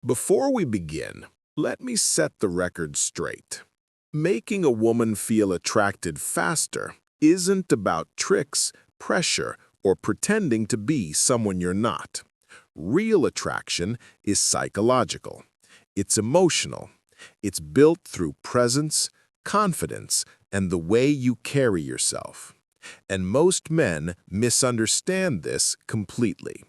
Before we begin, let me set the record straight. Making a woman feel attracted faster isn't about tricks, pressure, or pretending to be someone you're not. Real attraction is psychological. It's emotional. It's built through presence, confidence, and the way you carry yourself. And most men misunderstand this completely.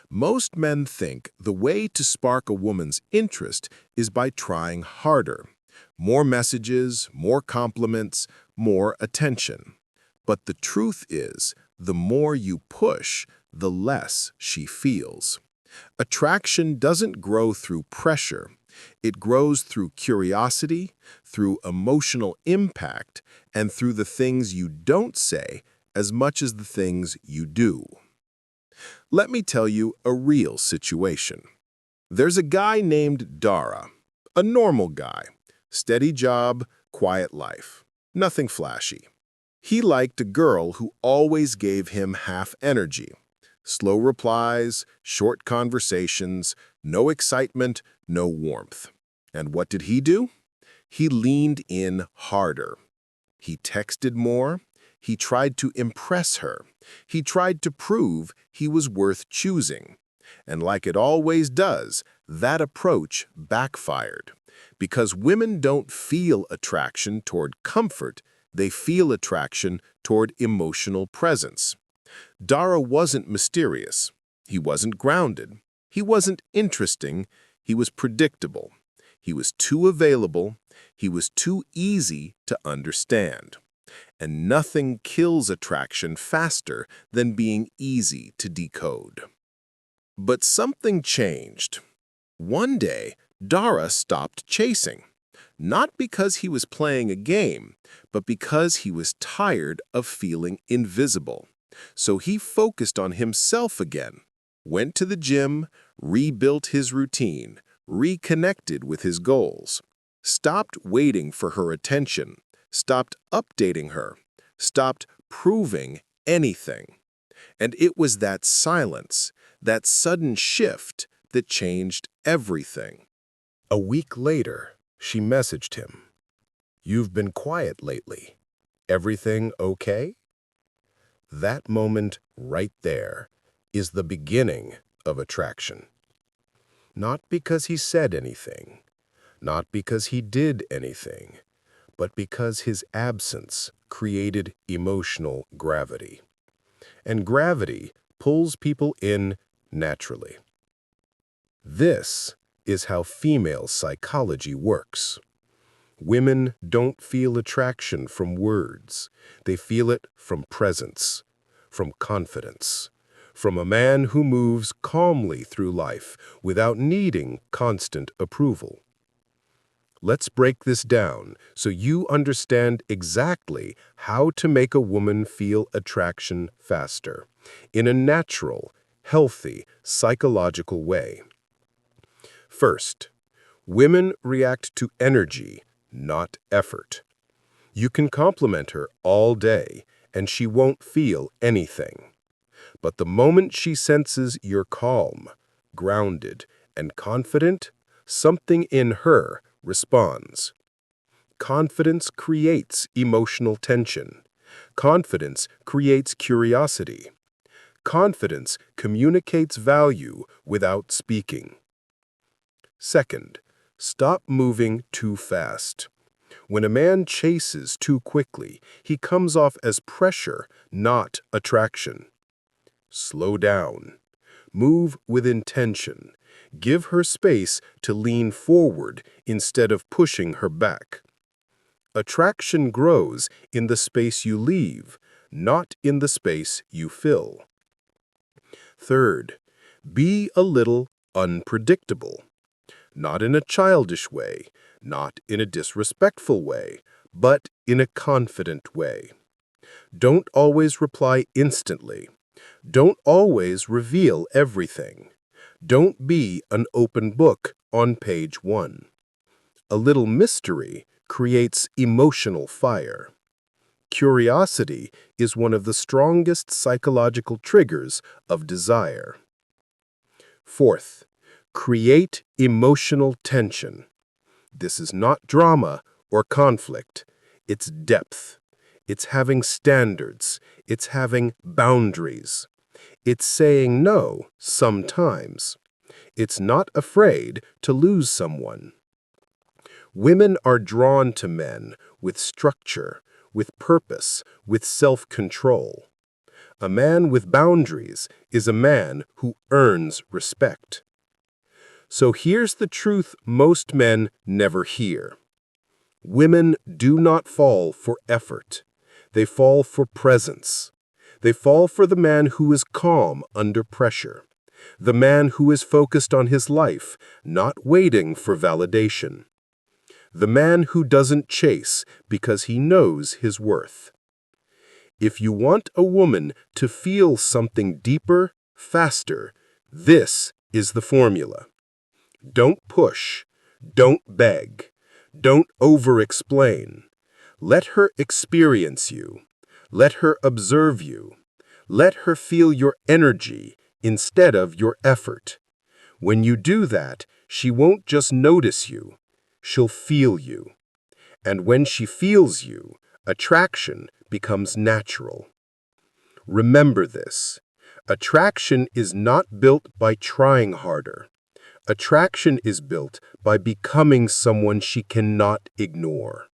Most men think the way to spark a woman's interest is by trying harder. More messages, more compliments, more attention. But the truth is, the more you push, the less she feels. Attraction doesn't grow through pressure. It grows through curiosity, through emotional impact, and through the things you don't say as much as the things you do. Let me tell you a real situation. There's a guy named Dara, a normal guy. Steady job, quiet life. Nothing flashy. He liked a girl who always gave him half energy. Slow replies, short conversations, no excitement, no warmth. And what did he do? He leaned in harder. He texted more. He tried to impress her. He tried to prove he was worth choosing. And like it always does, that approach backfired. Because women don't feel attraction toward comfort, they feel attraction toward emotional presence. Dara wasn't mysterious. He wasn't grounded. He wasn't interesting. He was predictable. He was too available. He was too easy to understand. And nothing kills attraction faster than being easy to decode. But something changed. One day, Dara stopped chasing. Not because he was playing a game, but because he was tired of feeling invisible. So he focused on himself again, went to the gym, rebuilt his routine, reconnected with his goals, stopped waiting for her attention, stopped updating her, stopped proving anything. And it was that silence, that sudden shift, that changed everything. A week later, she messaged him. "You've been quiet lately. Everything okay?" That moment right there is the beginning of attraction. Not because he said anything, not because he did anything, but because his absence created emotional gravity. And gravity pulls people in naturally. This is how female psychology works. Women don't feel attraction from words. They feel it from presence, from confidence, from a man who moves calmly through life without needing constant approval. Let's break this down so you understand exactly how to make a woman feel attraction faster, in a natural, healthy, psychological way. First, women react to energy, not effort. You can compliment her all day, and she won't feel anything. But the moment she senses you're calm, grounded, and confident, something in her responds. Confidence creates emotional tension. Confidence creates curiosity. Confidence communicates value without speaking. Second, stop moving too fast. When a man chases too quickly, he comes off as pressure, not attraction. Slow down. Move with intention. Give her space to lean forward instead of pushing her back. Attraction grows in the space you leave, not in the space you fill. Third, be a little unpredictable. Not in a childish way, not in a disrespectful way, but in a confident way. Don't always reply instantly. Don't always reveal everything. Don't be an open book on page 1. A little mystery creates emotional fire. Curiosity is one of the strongest psychological triggers of desire. Fourth, Create emotional tension. This is not drama or conflict. It's depth. It's having standards. It's having boundaries. It's saying no sometimes. It's not afraid to lose someone. Women are drawn to men with structure, with purpose, with self-control. A man with boundaries is a man who earns respect. So here's the truth most men never hear. Women do not fall for effort. They fall for presence. They fall for the man who is calm under pressure. The man who is focused on his life, not waiting for validation. The man who doesn't chase because he knows his worth. If you want a woman to feel something deeper, faster, this is the formula. Don't push. Don't beg. Don't over-explain. Let her experience you. Let her observe you. Let her feel your energy instead of your effort. When you do that, she won't just notice you. She'll feel you. And when she feels you, attraction becomes natural. Remember this. Attraction is not built by trying harder. Attraction is built by becoming someone she cannot ignore.